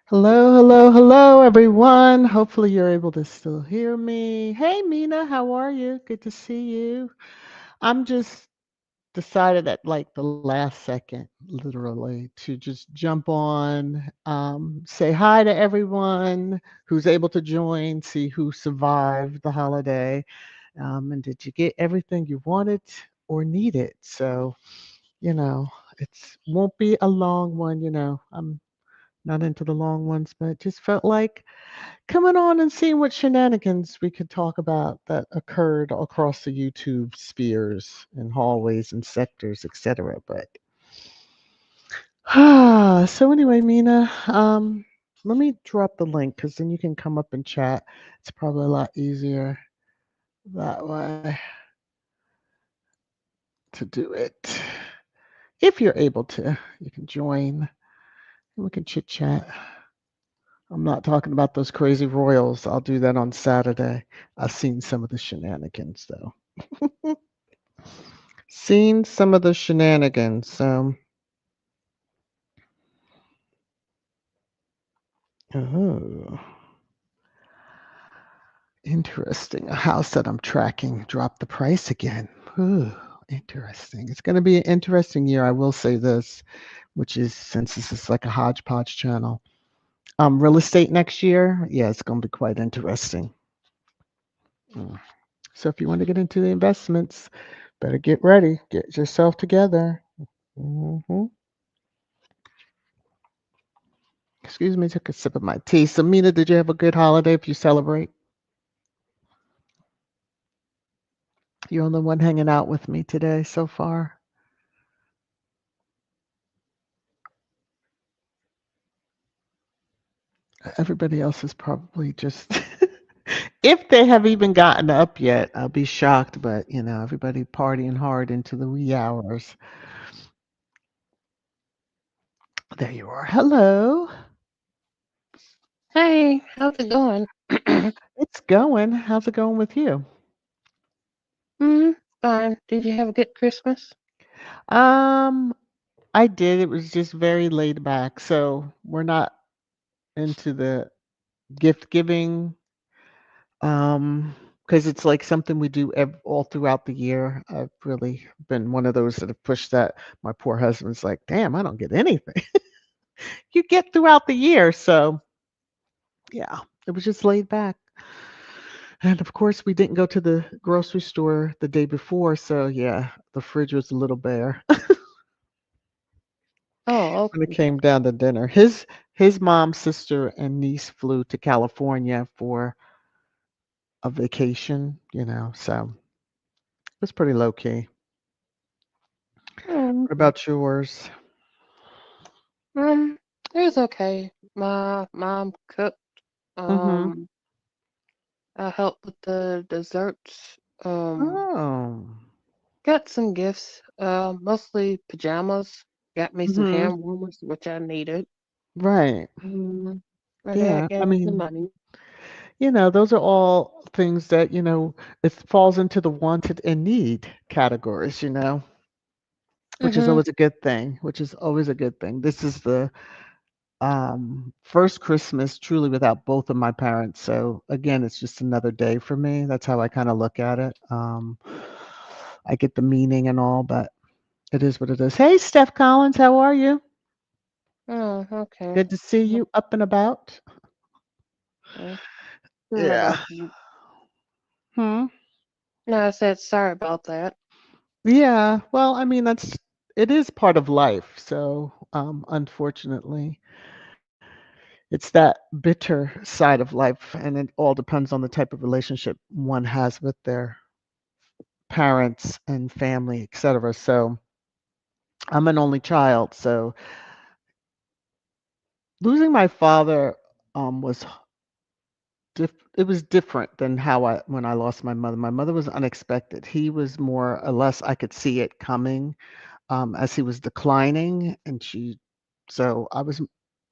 Hello, hello, hello, everyone. Hopefully, you're able to still hear me. Hey, Mina, how are you? Good to see you. I'm just decided at like the last second, literally, to just jump on, say hi to everyone who's able to join, see who survived the holiday, and did you get everything you wanted or needed? So, you know, it's won't be a long one. I'm not into the long ones, but it just felt like coming on and seeing what shenanigans we could talk about that occurred across the YouTube spheres and hallways and sectors, etc. But so anyway, Mina, let me drop the link because then you can come up and chat. It's probably a lot easier that way to do it. If you're able to, you can join and we can chit chat. I'm not talking about those crazy royals. I'll do that on Saturday. I've seen some of the shenanigans though. Seen some of the shenanigans. Oh, interesting. A house that I'm tracking dropped the price again. Ooh, interesting. It's going to be an interesting year. I will say this, which is since this is like a hodgepodge channel. Real estate next year, yeah, it's going to be quite interesting. Mm. So if you want to get into the investments, better get ready. Get yourself together. Hmm. Excuse me, took a sip of my tea. Samina, did you have a good holiday if you celebrate? You're the one hanging out with me today so far. Everybody else is probably just, if they have even gotten up yet, I'll be shocked. But, everybody partying hard into the wee hours. There you are. Hello. Hey, how's it going? It's going. How's it going with you? Hmm, fine. Did you have a good Christmas? Um, I did. It was just very laid back. So we're not into the gift giving. Because it's like something we do all throughout the year. I've really been one of those that have pushed that. My poor husband's like, damn, I don't get anything. You get throughout the year. So, yeah, it was just laid back. And of course, we didn't go to the grocery store the day before. So, yeah, the fridge was a little bare Oh, when it okay. came down to dinner. His mom, sister, and niece flew to California for a vacation, so it was pretty low key. Hmm. What about yours? Um, it was okay. My mom cooked. Mm-hmm. Um, I helped with the desserts. Oh. Got some gifts. Mostly pajamas. Got me some Mm-hmm. hand warmers, which I needed. Right. Mm, my dad Yeah. I gave me some mean, money. those are all things that, it falls into the wanted and need categories, which is Mm-hmm. always a good thing, which is always a good thing. This is the first Christmas truly without both of my parents. So again, it's just another day for me. That's how I kind of look at it. I get the meaning and all, but it is what it is. Hey, Steph Collins, how are you? Oh, okay. Good to see you up and about. Mm, sorry Yeah. about that. Hmm. No, I said sorry about that. Yeah. Well, I mean, it is part of life. So, unfortunately, it's that bitter side of life, and it all depends on the type of relationship one has with their parents and family, etc. So, I'm an only child. So, losing my father was it was different than how I when I lost my mother. My mother was unexpected. He was more or less I could see it coming as he was declining, and so I was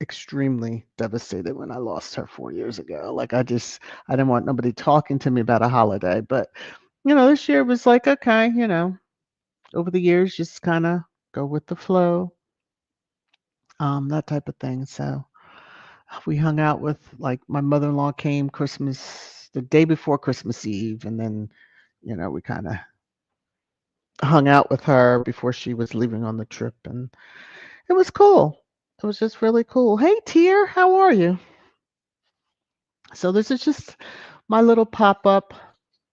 extremely devastated when I lost her 4 years ago. Like I didn't want nobody talking to me about a holiday, but this year was like okay, over the years just kind of go with the flow, that type of thing. So We hung out with like my mother-in-law came Christmas the day before Christmas Eve, and then we kind of hung out with her before she was leaving on the trip, and it was cool. It was just really cool. Hey, Tier, how are you? So this is just my little pop up.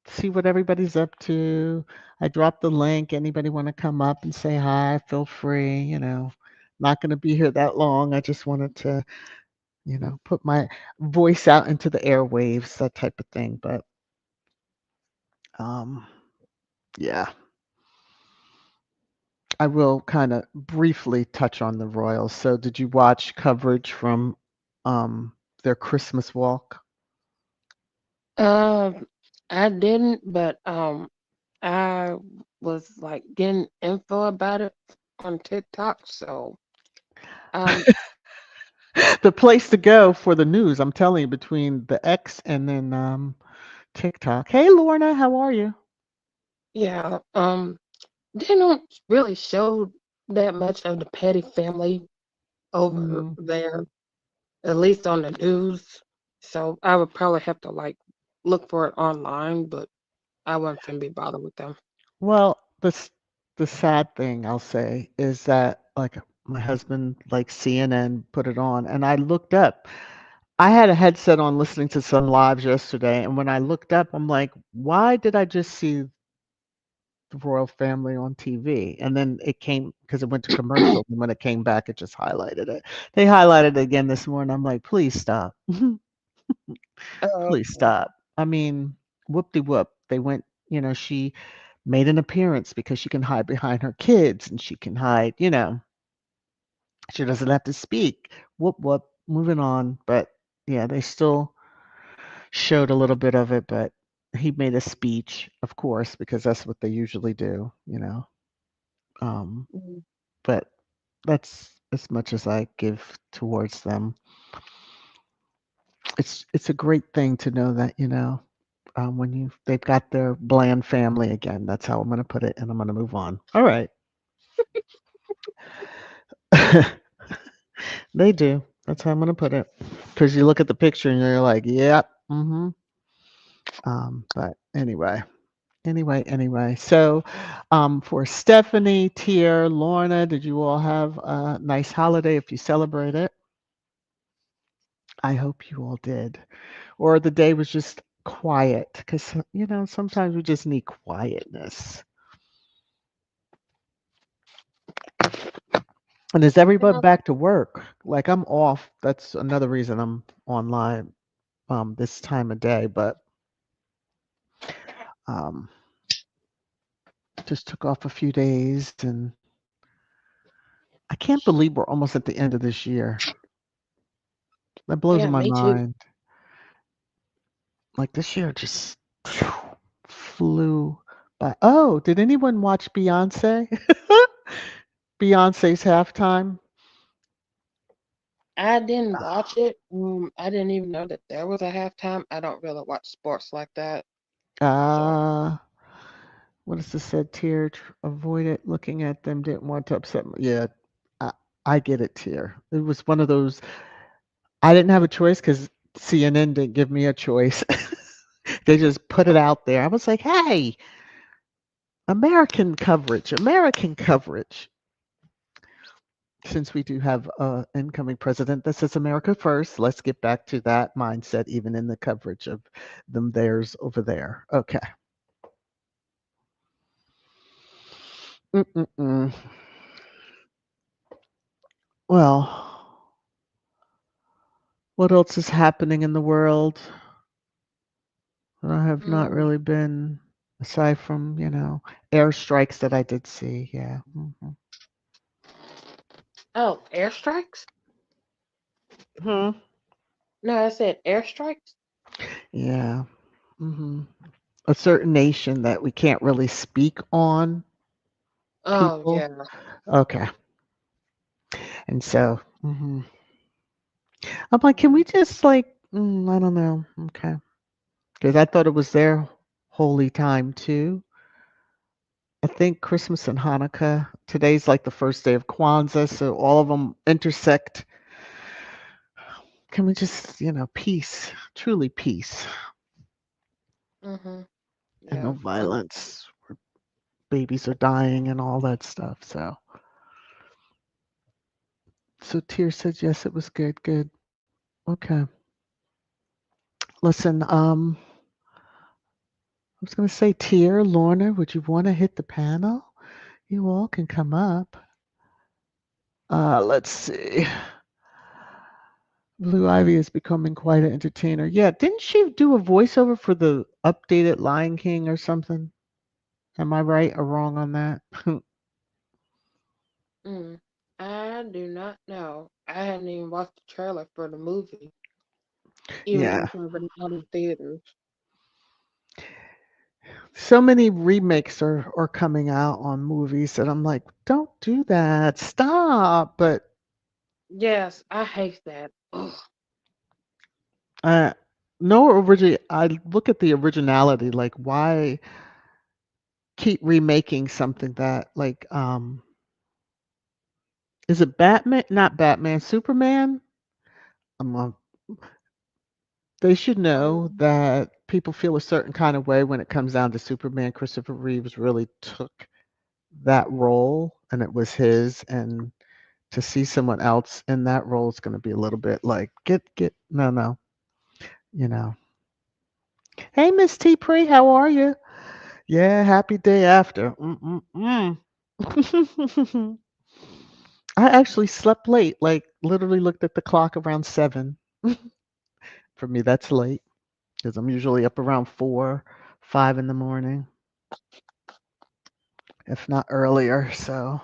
See what everybody's up to. I dropped the link. Anybody want to come up and say hi? Feel free. Not going to be here that long. I just wanted to, put my voice out into the airwaves, that type of thing. But um, yeah, I will kind of briefly touch on the Royals. So, did you watch coverage from their Christmas walk? Um, I didn't, but I was like getting info about it on TikTok, so um, The place to go for the news, I'm telling you, between the X and then TikTok. Hey, Lorna, how are you? yeah, they don't really show that much of the Petty family over Mm, there, at least on the news. So I would probably have to like look for it online, but I wouldn't finna be bothered with them. well, the sad thing I'll say is that like my husband like CNN put it on, and I looked up. I had a headset on listening to some lives yesterday, and when I looked up, I'm like, why did I just see the royal family on TV? And then it came because it went to commercial, and when it came back, it just highlighted it. They highlighted it again this morning. I'm like, please stop. Please Okay. stop. I mean, whoop de whoop. They went, she made an appearance because she can hide behind her kids and she can hide, she doesn't have to speak. Whoop whoop. Moving on. But yeah, they still showed a little bit of it, but he made a speech, of course, because that's what they usually do. Um, Mm, but that's as much as I give towards them. It's a great thing to know that, when they've got their bland family again. That's how I'm going to put it, and I'm going to move on. All right. They do. That's how I'm going to put it. Because you look at the picture and you're like, yep. But anyway. So, for Stephanie, Tier, Lorna, did you all have a nice holiday if you celebrate it? I hope you all did. Or the day was just quiet because, sometimes we just need quietness. And is everybody yeah, back to work? Like I'm off. That's another reason I'm online this time of day, but um just took off a few days and I can't believe we're almost at the end of this year. That blows yeah, my me too. mind. Like this year just phew, flew by. Oh, did anyone watch Beyonce? Beyonce's halftime? I didn't watch it. I didn't even know that there was a halftime. I don't really watch sports like that. So, Uh, what is this said? Tear, avoided looking at them, didn't want to upset me. Yeah, I, I get it, Tear. It was one of those, I didn't have a choice because CNN didn't give me a choice. They just put it out there. I was like, hey, American coverage, American coverage. Since we do have an incoming president that says America first, let's get back to that mindset, even in the coverage of them theirs over there. Okay. Mm-mm-mm. Well, what else is happening in the world? I have not mm, really been, aside from, airstrikes that I did see. Yeah. oh, airstrikes? Hmm. No, I said airstrikes. Yeah. hmm A certain nation that we can't really speak on Oh, people. yeah. Okay. And so, I'm like, can we just like, I don't know. Okay. Because I thought it was their holy time too. I think Christmas and Hanukkah. Today's like the first day of Kwanzaa, so all of them intersect can we just, peace, truly peace, Mhm. and no Yeah. violence where babies are dying and all that stuff. So Tear said yes, it was good, good. Okay. Listen, I was gonna say Tear, Lorna, would you want to hit the panel? You all can come up. Let's see. Blue Ivy is becoming quite an entertainer. Yeah, didn't she do a voiceover for the updated Lion King or something? Am I right or wrong on that? Mm. I do not know. I hadn't even watched the trailer for the movie, even though Yeah. it's already out in theaters. So many remakes are coming out on movies that I'm like, don't do that. Stop. But Yes, I hate that. Ugh. uh no origin I look at the originality, like why keep remaking something that like is it Batman? Not Batman, Superman? Um, they should know Um, that people feel a certain kind of way when it comes down to Superman. Christopher Reeves really took that role and it was his, and to see someone else in that role is going to be a little bit like get no no, you know. Hey Miss T Pre, how are you? Yeah, happy day after. Mm-mm-mm. I actually slept late, like literally looked at the clock around 7. For me, that's late because I'm usually up around 4, 5 in the morning, if not earlier. So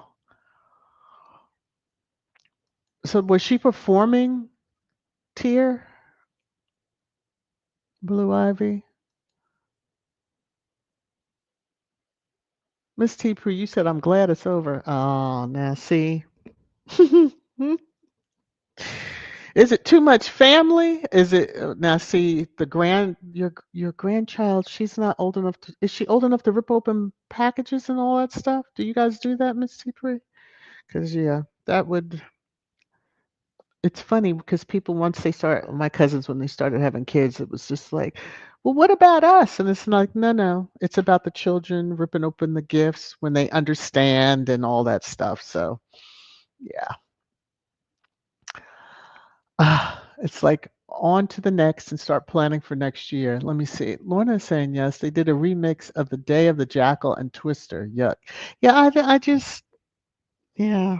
was she performing Tear, Blue Ivy? Miss T Pre, you said I'm glad it's over. Oh, now see. Is it too much family? Is it now? See the your grandchild. She's not old enough to. Is she old enough to rip open packages and all that stuff? Do you guys do that, Miss T? Because yeah, that would. It's funny because people once they start, my cousins when they started having kids, it was just like, well, what about us? And it's like, no, no, it's about the children ripping open the gifts when they understand and all that stuff. So yeah. It's like on to the next and start planning for next year. Let me see. Lorna is saying yes. They did a remix of The Day of the Jackal and Twister. Yuck. Yeah, I just, yeah.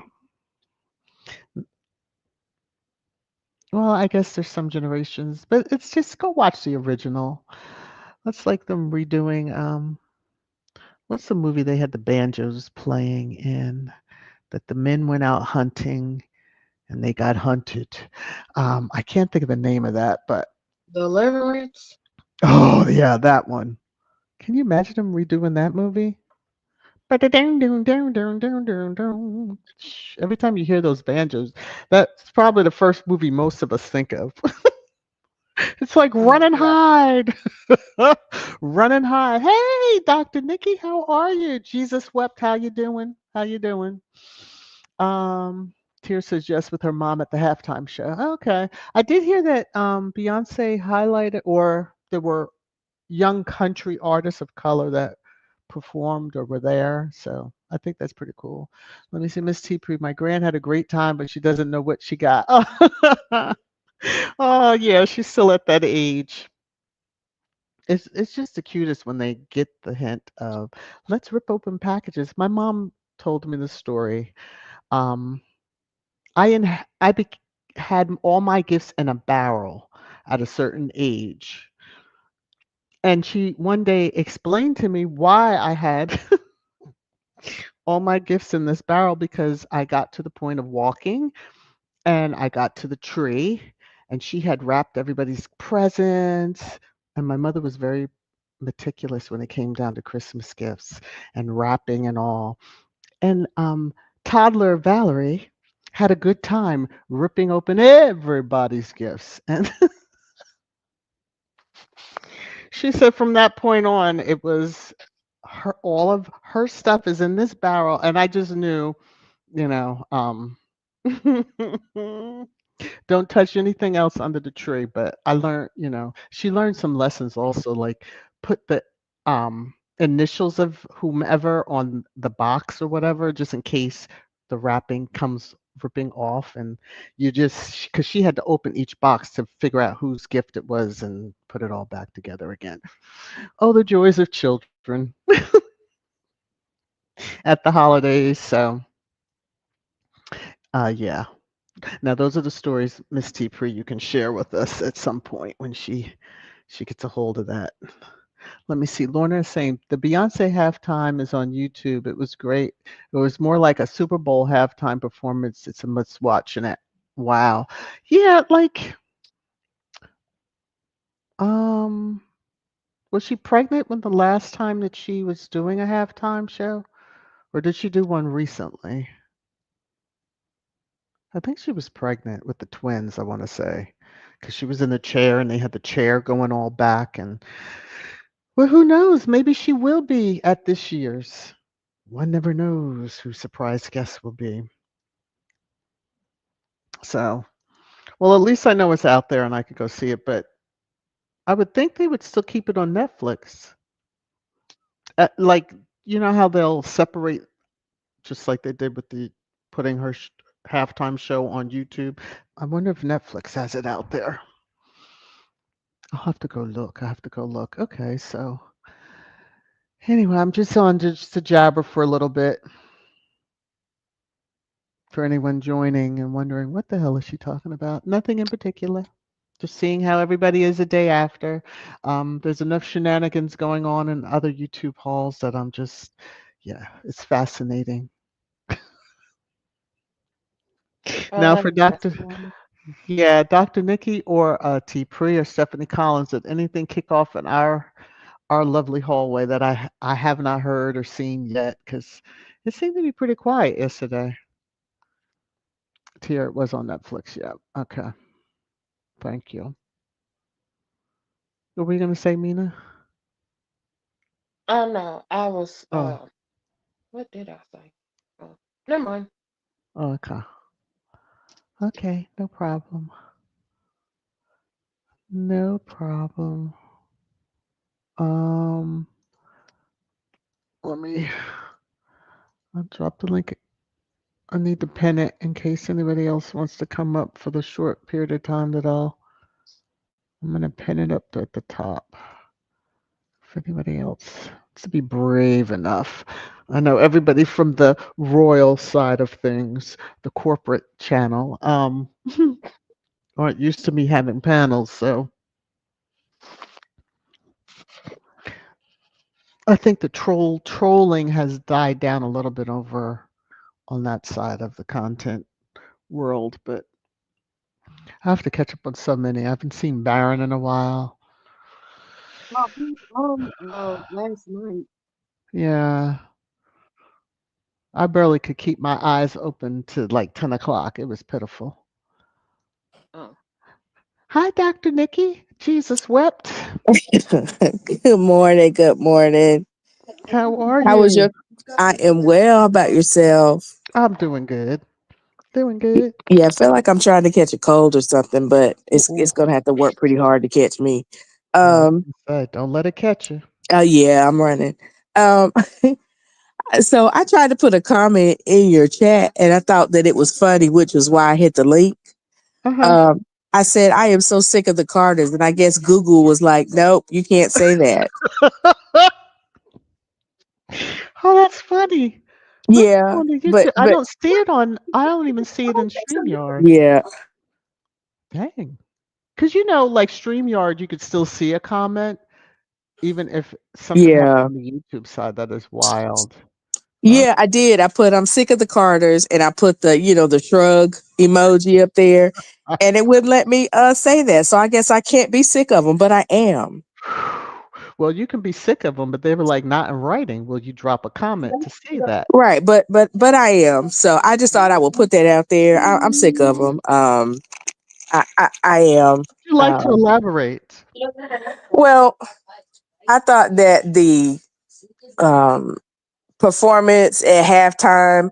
Well, I guess there's some generations, but it's just go watch the original. That's like them redoing, what's the movie they had the banjos playing in that the men went out hunting and they got hunted. I can't think of the name of that, but Deliverance. oh yeah, that one. Can you imagine them redoing that movie? Ba-da-ding-ding-ding-ding-ding-ding-ding. Every time you hear those banjos, that's probably the first movie most of us think of. It's like run Oh and yeah. hide. Run and hide. Hey, Dr. Nikki, how are you? Jesus wept. How you doing? How you doing? Um, Tear says yes with her mom at the halftime show. Okay. I did hear that Beyonce highlighted, or there were young country artists of color that performed or were there. So I think that's pretty cool. Let me see, Miss T. Pre. My grand had a great time, but she doesn't know what she got. Oh yeah, she's still at that age. It's just the cutest when they get the hint of let's rip open packages. My mom told me the story. Um, I had all my gifts in a barrel at a certain age, and she one day explained to me why I had all my gifts in this barrel because I got to the point of walking and I got to the tree and she had wrapped everybody's presents. And my mother was very meticulous when it came down to Christmas gifts and wrapping and all. And toddler Valerie had a good time ripping open everybody's gifts. And she said from that point on, it was her, all of her stuff is in this barrel. And I just knew, you know, Don't touch anything else under the tree. But I learned, she learned some lessons also, like put the initials of whomever on the box or whatever, just in case the wrapping comes ripping off. And you just, because she had to open each box to figure out whose gift it was and put it all back together again. Oh, the joys of children at the holidays. So, yeah. Now, those are the stories, Miss T. Pre, you can share with us at some point when she gets a hold of that. Let me see. Lorna is saying the Beyonce halftime is on YouTube. It was great. It was more like a Super Bowl halftime performance. It's a must watch. And it, wow, yeah. Like, um, was she pregnant when the last time that she was doing a halftime show, or did she do one recently? I think she was pregnant with the twins. I want to say, because she was in the chair and they had the chair going all back. And well, who knows? Maybe she will be at this year's. One never knows who surprise guests will be. So, well, at least I know it's out there and I could go see it. But I would think they would still keep it on Netflix. Like, you know how they'll separate, just like they did with the putting her halftime show on YouTube. I wonder if Netflix has it out there. I'll have to go look. I have to go look. Okay, so anyway, I'm just on just to jabber for a little bit for anyone joining and wondering what the hell is she talking about. Nothing in particular. Just seeing how everybody is a day after. There's enough shenanigans going on in other YouTube halls that I'm just, yeah, it's fascinating. Now for That's Dr. wonderful. Yeah, Dr. Nikki or T. Pre or Stephanie Collins, did anything kick off in our lovely hallway that I have not heard or seen yet? Because it seemed to be pretty quiet yesterday. Here it was on Netflix. Yeah. Okay. Thank you. What were you gonna say, Mina? I know. I was. Oh, What did I say? Oh, never mind. okay. Okay, no problem. No problem. Um, let me. I'll drop the link. I need to pin it in case anybody else wants to come up for the short period of time that I'm gonna pin it up at the top for anybody else to be brave enough. I know everybody from the royal side of things, the corporate channel, aren't used to me having panels, so I think the trolling has died down a little bit over on that side of the content world, but I have to catch up on so many. I haven't seen Baron in a while. Oh, he's on last night. Yeah, I barely could keep my eyes open to like 10 o'clock. It was pitiful. Oh, Hi, Dr. Nikki. Jesus wept. Good morning. Good morning. How are How was you? your? I am well. How about yourself? I'm doing good. Doing good. Yeah, I feel like I'm trying to catch a cold or something, but it's Ooh, gonna have to work pretty hard to catch me. I was Um. gonna say, don't let it catch you. Yeah, I'm running. Um. So I tried to put a comment in your chat, and I thought that it was funny, which was why I hit the link. Uh-huh. Um. I said I am so sick of the Carters, and I guess Google was like, "Nope, you can't say that." Oh, that's funny. Let me go Yeah, on to but YouTube. I don't even see it in StreamYard. yeah, Dang. Because like StreamYard, you could still see a comment, even if something happened yeah. on the YouTube side. That is wild. Oh, Yeah, I did. I put I'm sick of the Carters and I put the shrug emoji up there and it wouldn't let me say that. So I guess I can't be sick of them, but I am. well, you can be sick of them, but they were like not in writing. Will you drop a comment to say that? Right, but I am. So I just thought I would put that out there. I'm sick of them. I am. Would you like to Um, elaborate? well, I thought that the um, performance at halftime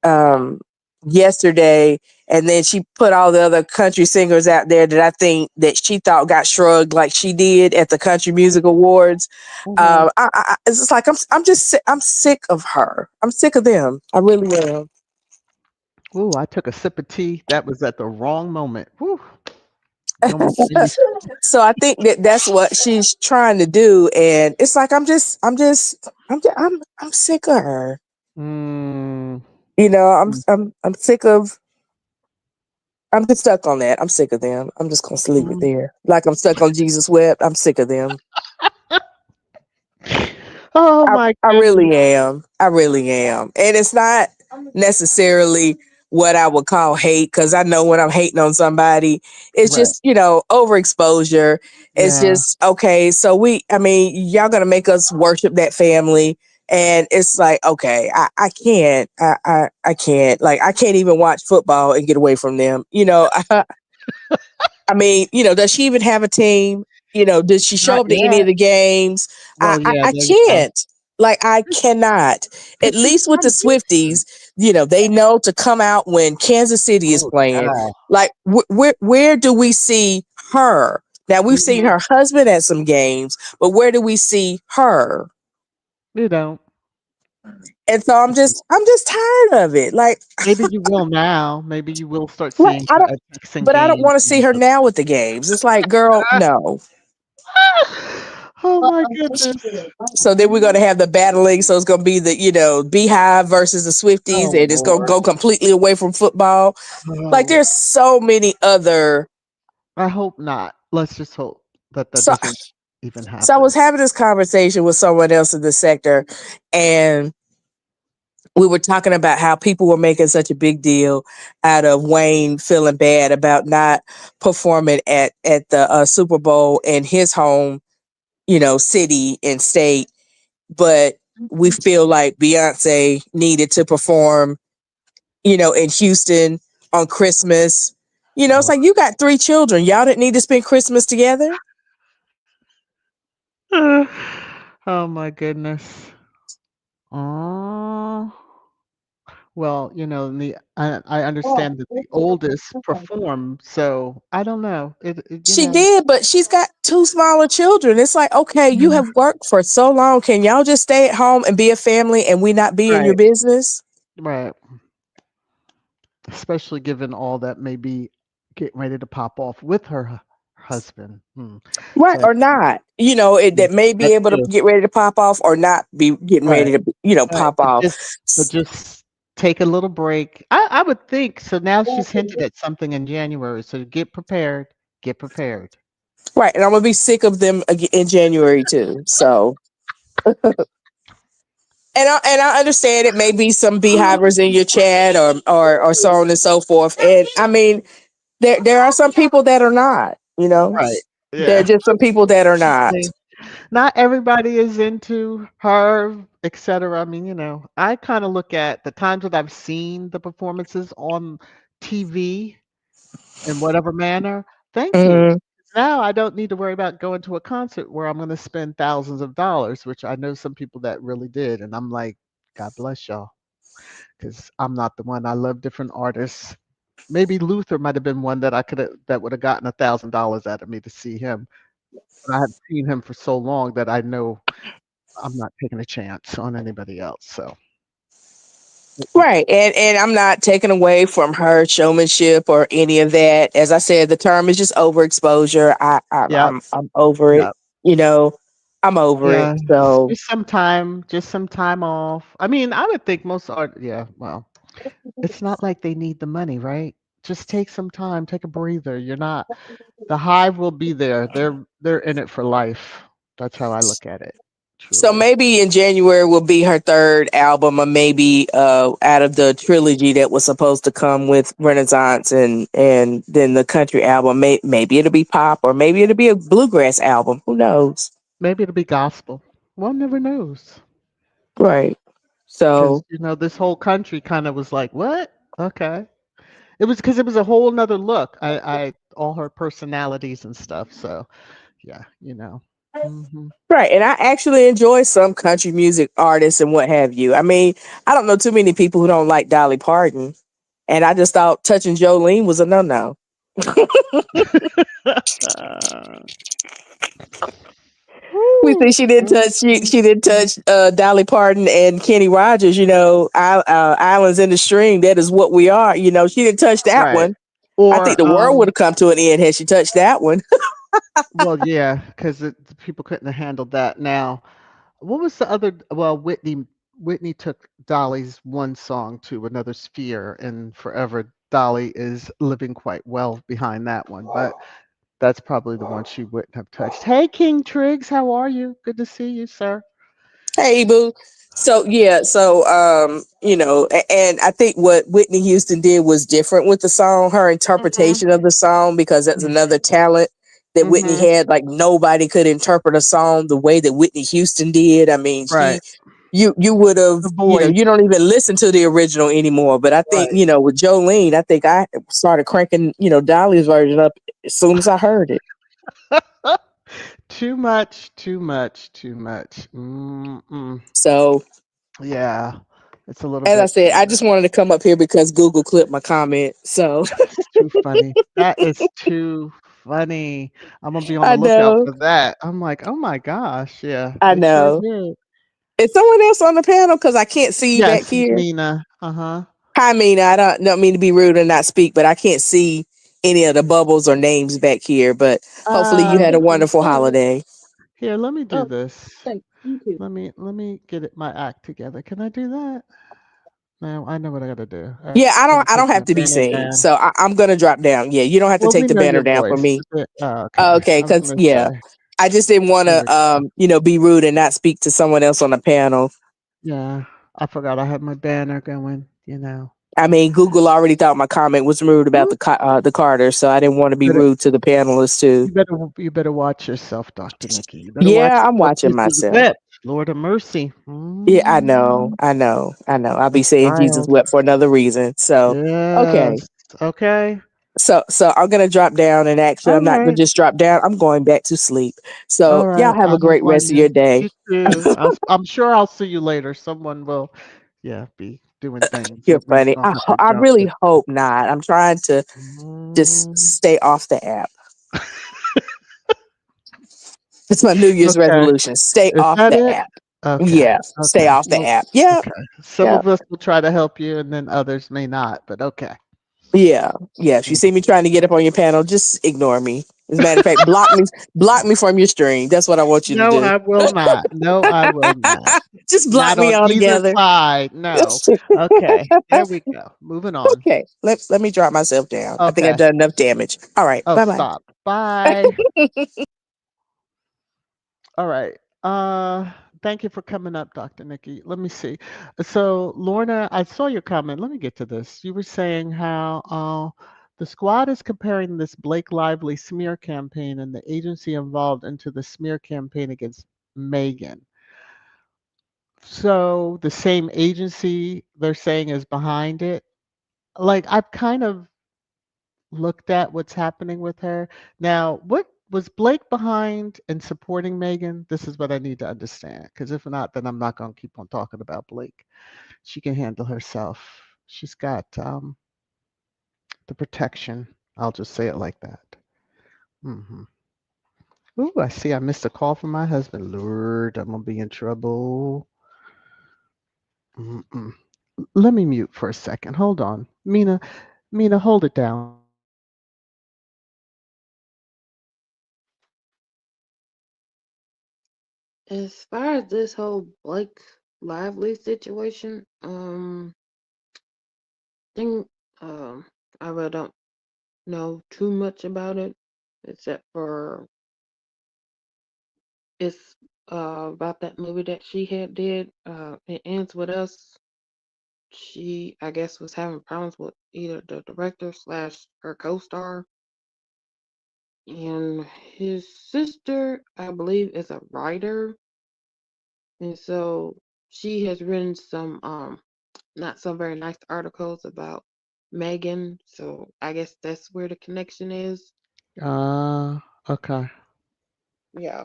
um, yesterday. and then she put all the other country singers out there that I think that she thought got shrugged like she did at the Country Music Awards. Mm-hmm. It's just like I'm sick of her. I'm sick of them. I really am. Ooh, I took a sip of tea. That was at the wrong moment. Whew. You almost made me. So I think that that's what she's trying to do, and it's like I'm sick of her. Mm, You know, I'm sick of. I'm just stuck on that. I'm sick of them. I'm just gonna leave it mm. there. Like I'm stuck on Jesus Wept. I'm sick of them. Oh I, my I goodness. really am. I really am. And it's not necessarily what I would call hate, because I know when I'm hating on somebody, it's Right. just, overexposure. It's Yeah. just, okay, so I mean, y'all gonna make us worship that family. And it's like, okay, I can't. I can't. Like, I can't even watch football and get away from them. I mean, does she even have a team? Does she show Not up to any of yet. the games? I, Well, I, yeah, I there you go. can't. Like, I cannot. At Because she's least with the from Houston. Swifties, they know to come out when Kansas City is Oh, playing. yeah. Like, where do we see her? Now, we've seen Mhm. her husband at some games, but where do we see her? You don't. And so I'm just tired of it. Like, Maybe you will now. Maybe you will start what? seeing I her don't. at Texan But I don't games want to see and her stuff. now with the games. It's like, girl, no. Oh my goodness. So then we're gonna have the battling. So it's gonna be the Beehive versus the Swifties, Oh and it's gonna Lord. go completely away from football. Like, Oh, there's so many other. I hope not. Let's just hope that that So doesn't even so I was happen. having this conversation with someone else in the sector, and we were talking about how people were making such a big deal out of Wayne feeling bad about not performing at the Super Bowl in his home, city and state, but we feel like Beyonce needed to perform in Houston on Christmas. It's Oh, like, you got three children. Y'all didn't need to spend Christmas together. oh my goodness. Oh. Well, I understand that the oldest performed, so I don't know. She did, but she's got two smaller children. It's like, okay, you Yeah. have worked for so long. Can y'all just stay at home and be a family and we not be in your Right, business? right. Especially given all that may be getting ready to pop off with her husband. Hmm. Right, But or not. yeah, That may be that able to too. get ready to pop off or not be getting Right, ready to, right. pop off. But just take a little break. I would think so. Now she's hinted at something in January, so get prepared. Get prepared. Right. And I'm going to be sick of them in January too. So, and I understand it may be some beehivers in your chat, or so on and so forth. And I mean, there are some people that are not, Right. there are Yeah. just some people that are not. Hey, not everybody is into her, etc. I mean, I kind of look at the times that I've seen the performances on TV in whatever manner. Thank you. Mhm. Now I don't need to worry about going to a concert where I'm going to spend thousands of dollars, which I know some people that really did. And I'm like, God bless y'all, because I'm not the one. I love different artists. Maybe Luther might have been one that I could have that would have gotten $1,000 out of me to see him. But I have seen him for so long that I know I'm not taking a chance on anybody else. So Right. And I'm not taking away from her showmanship or any of that. As I said, the term is just overexposure. yeah, I'm over it. yeah, You know, I'm over it. yeah. So Just some time off. I mean, I would think most art. Yeah, well, it's not like they need the money, right? Just take some time, take a breather. You're not the hive will be there. They're in it for life. That's how I look at it. so Truly. maybe in January will be her third album, or maybe out of the trilogy that was supposed to come with Renaissance and then the country album. Maybe it'll be pop, or maybe it'll be a bluegrass album. Who knows? Maybe it'll be gospel. One never knows. Right. Because So this whole country kind of was like, "What? Okay." It was because it was a whole nother look. I all her personalities and stuff. So yeah, Mhm. right, and I actually enjoy some country music artists and what have you. I mean, I don't know too many people who don't like Dolly Parton. And I just thought touching Jolene was a no no. We Woo, think she didn't touch she didn't touch Dolly Parton and Kenny Rogers. Islands in the Stream. That is what we are. She didn't touch that right. one. I think Or, the world would have come to an end had she touched that one. well, yeah, because the people couldn't have handled that. Now, what was the other? Well, Whitney took Dolly's one song to another sphere, and forever Dolly is living quite well behind that one. But that's probably the one she wouldn't have touched. Hey, King Triggs, how are you? Good to see you, sir. Hey, boo. So yeah, and I think what Whitney Houston did was different with the song, her Mhm. interpretation of the song, because that's another talent that Whitney Mhm. had. Like nobody could interpret a song the way that Whitney Houston did. I mean, Right. you would have, The voice. you don't even listen to the original anymore. But I think, Right. with Jolene, I think I started cranking, Dolly's version up as soon as I heard it. Too much. Too much. Too much. Mm-mm. So Yeah, it's a little as I bit said, too I just much. wanted to come up here because Google clipped my comment. So That's too funny. That is too funny. I'm gonna be on the I lookout know. for that. I'm like, oh my gosh, yeah, I they sure know. did. Is someone else on the panel? Because I can't see you back Yes, it's here. Mina. Uh-huh. Hi, Mina. I don't mean to be rude and not speak, but I can't see any of the bubbles or names back here. But hopefully you had a You wonderful too. holiday. Here, let me do Oh, this. thank you too. Let me get it my act together. Can I do that? No, I know what I gotta do. I Yeah, gotta take I my don't have to be banner seen. down. So I'm gonna drop down. Yeah, you don't have to Well, we take the know banner your down for voice. me. Oh, okay. Okay, I was because gonna yeah, say. I just didn't want There to we go. be rude and not speak to someone else on the panel. Yeah, I forgot I had my banner going. I mean, Google already thought my comment was rude about Whoop. the Carter, so I didn't want to be Better, rude to the panelists too. you better watch yourself, Dr. Nikki. You better watch Yeah, I'm yourself. watching Jesus myself. wept. Lord of mercy. Yeah, I know, I know, I know. I'll be The saying Jesus trials. wept for another reason. So, okay, Yes. Okay. so I'm gonna drop down, and actually, All I'm not gonna right. just drop down. I'm going back to sleep. So, All y'all right. have I a don't great blame rest of you. your day. You too. I'm sure I'll see you later. Someone will, yeah, be doing things. You're We're just funny. gonna have to I jump really it. hope not. I'm trying to just Mm. stay off the app. It's my New Year's Okay. resolution. Stay Is off that the it? app. Okay. Yeah, stay Okay. off the Well, app. Yeah, okay. Some yeah. of us will try to help you, and then others may not. But okay. Yeah, yeah. If you see me trying to get up on your panel, just ignore me. As a matter of fact, block me from your stream. That's what I want you to No, do. I will not. No, I will not. Just block Not me on either altogether. side. No. Okay. There we go. Moving on. Okay, let me drop myself down. I think I've Okay. done enough damage. All right, Oh, bye bye. stop. Bye. All right. Thank you for coming up, Dr. Nikki. Let me see. So, Lorna, I saw your comment. Let me get to this. You were saying how the squad is comparing this Blake Lively smear campaign and the agency involved into the smear campaign against Megan. So, the same agency they're saying is behind it. Like, I've kind of looked at what's happening with her. Now, what was Blake behind in supporting Megan? This is what I need to understand. Because if not, then I'm not going to keep on talking about Blake. She can handle herself. She's got the protection. I'll just say it like that. Hmm. Ooh, I see. I missed a call from my husband. Lord, I'm gonna be in trouble. Mm-mm. Let me mute for a second. Hold on, Mina. Mina, hold it down for me. As far as this whole Blake Lively situation, think I really don't know too much about it, except for it's about that movie that she had did. It ends with us. She, I guess, was having problems with either the director slash her co-star, and his sister, I believe, is a writer, and so she has written some not so very nice articles about Megan. So I guess that's where the connection is. Okay. Yeah.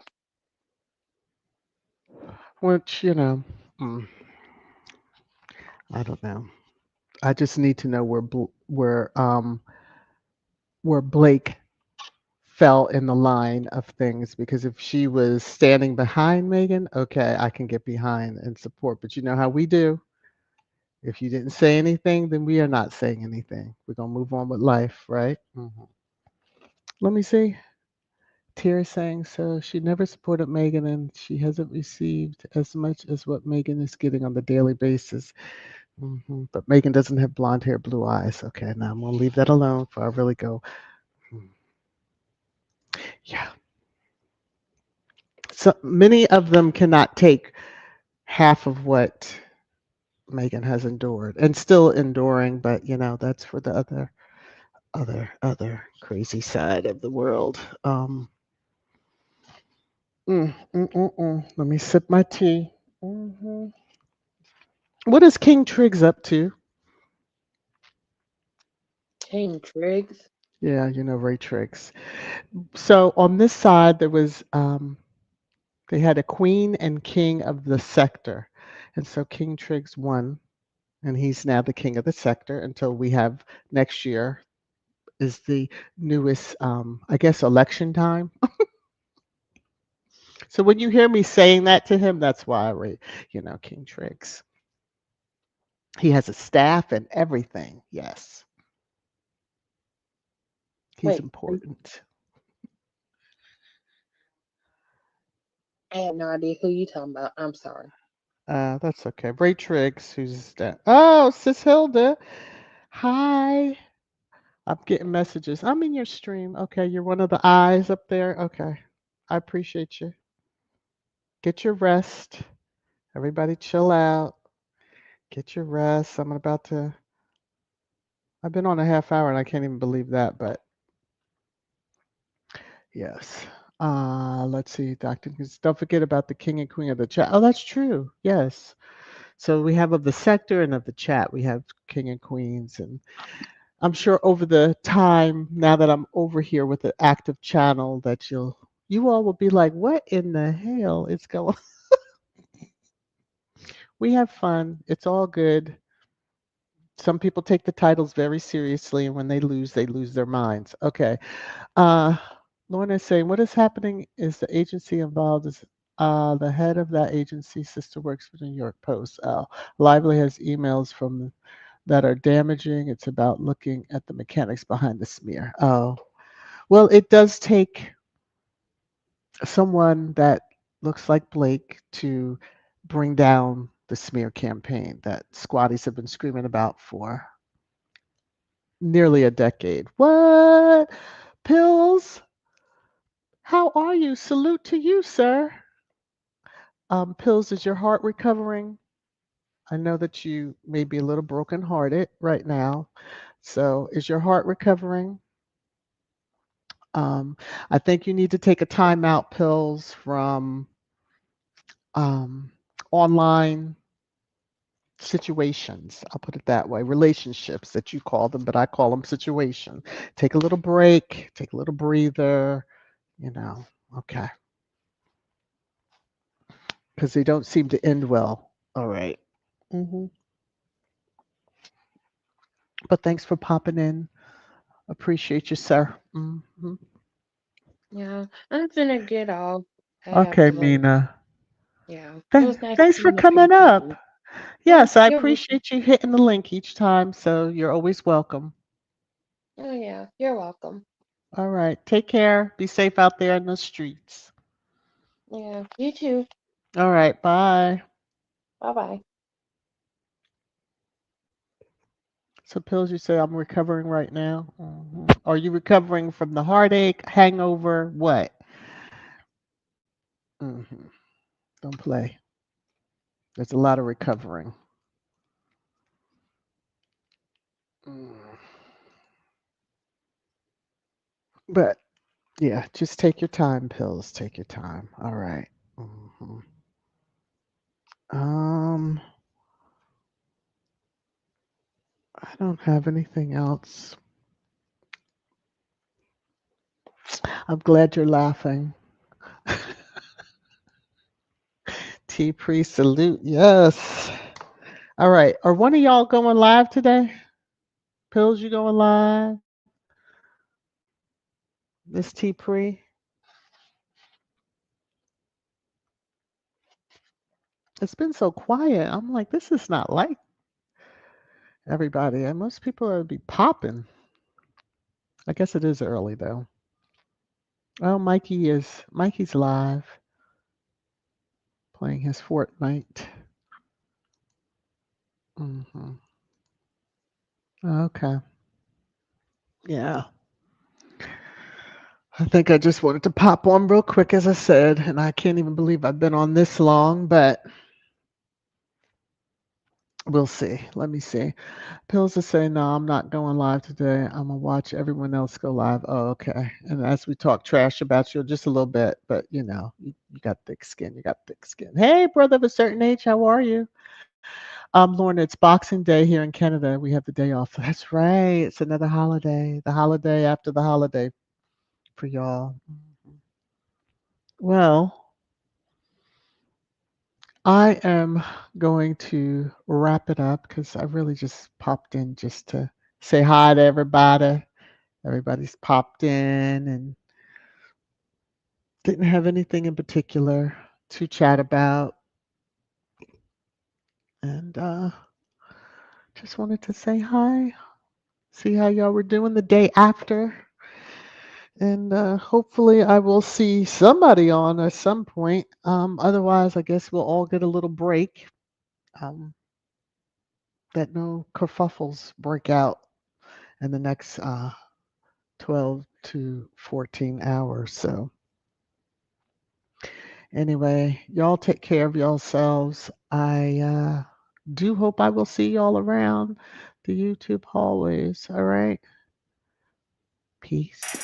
Which, mm, I don't know. I just need to know where Blake fell in the line of things, because if she was standing behind Megan, okay, I can get behind and support. But you know how we do. If you didn't say anything, then we are not saying anything. We're gonna move on with life, right? Let me see. Tara saying so. She never supported Megan, and she hasn't received as much as what Megan is getting on the daily basis. But Megan doesn't have blonde hair, blue eyes. Okay, now I'm gonna leave that alone before I really go. "Hmm, yeah." So many of them cannot take half of what Megan has endured and still enduring, but that's for the other crazy side of the world. Let me sip my tea. hmm What is King Triggs up to? King Triggs. Yeah, Ray Triggs. So on this side, they had a queen and king of the sector, and so King Triggs won, and he's now the king of the sector until we have next year is the newest, I guess, election time. So when you hear me saying that to him, that's why I read, King Triggs. He has a staff and everything. Yes, he's Wait, important. I have no idea who you talking about. I'm sorry. That's okay. Ray Triggs, who's that? Oh, Sis Hilda. Hi. I'm getting messages. I'm in your stream. Okay, you're one of the eyes up there. Okay, I appreciate you. Get your rest. Everybody, chill out. Get your rest. I'm about to. I've been on a half hour and I can't even believe that, but yes. Let's see, Dr. Don't forget about the king and queen of the chat. Oh, that's true. Yes. So we have of the sector and of the chat, we have king and queens. And I'm sure over the time, now that I'm over here with the active channel, that you all will be like, what in the hell is going? We have fun. It's all good. Some people take the titles very seriously, and when they lose their minds. Okay. Uh, Lorna is saying, what is happening is the agency involved is the head of that agency, sister works for the New York Post. Lively has emails from that are damaging. It's about looking at the mechanics behind the smear. Oh, well, it does take someone that looks like Blake to bring down the smear campaign that squatties have been screaming about for nearly a decade. What? Pills? How are you? Salute to you, sir. Pills, is your heart recovering? I know that you may be a little brokenhearted right now. So, is your heart recovering? Um, I think you need to take a time out, Pills, from um, online situations. I'll put it that way. Relationships that you call them, but I call them situation. Take a little break, take a little breather, you know. Okay. Because they don't seem to end well. All right. hmm But thanks for popping in. Appreciate you, sir. Yeah, I'm gonna get off. I have Okay, to go. Mina. Yeah, it Th- was nice Thanks for meeting you coming up. too. Oh, Yes, I you're welcome. appreciate you hitting the link each time, so you're always welcome. Oh yeah, you're welcome. All right. Take care. Be safe out there in the streets. Yeah, you too. All right. Bye. Bye bye. So, Pills, you say I'm recovering right now. Are you recovering from the heartache, hangover? What? hmm Don't play. There's a lot of recovering. Mm. But yeah, just take your time, Pills. Take your time. All right. hmm Um, I don't have anything else. I'm glad you're laughing. T pre salute. Yes. All right. Are one of y'all going live today? Pills, you going live? Miss T Pre? It's been so quiet. I'm like, this is not like everybody. And most people are be popping. I guess it is early though. Oh, Mikey's live playing his Fortnite. Hmm. Okay. Yeah. I think I just wanted to pop on real quick, as I said, and I can't even believe I've been on this long, but we'll see. Let me see. Pills are saying, no, I'm not going live today. I'm going to watch everyone else go live. Oh, okay. And as we talk trash about you just a little bit, but you got thick skin. You got thick skin. Hey, brother of a certain age, how are you? Lorna, it's Boxing Day here in Canada. We have the day off. That's right. It's another holiday, the holiday after the holiday for y'all. Mhm. Well, I am going to wrap it up because I really just popped in just to say hi to everybody. Everybody's popped in and didn't have anything in particular to chat about. And just wanted to say hi, see how y'all were doing the day after. And hopefully, I will see somebody on at some point. Otherwise, I guess we'll all get a little break. Um, that no kerfuffles break out in the next 12 to 14 hours. So, anyway, y'all take care of yourselves. I do hope I will see y'all around the YouTube hallways. All right. Peace.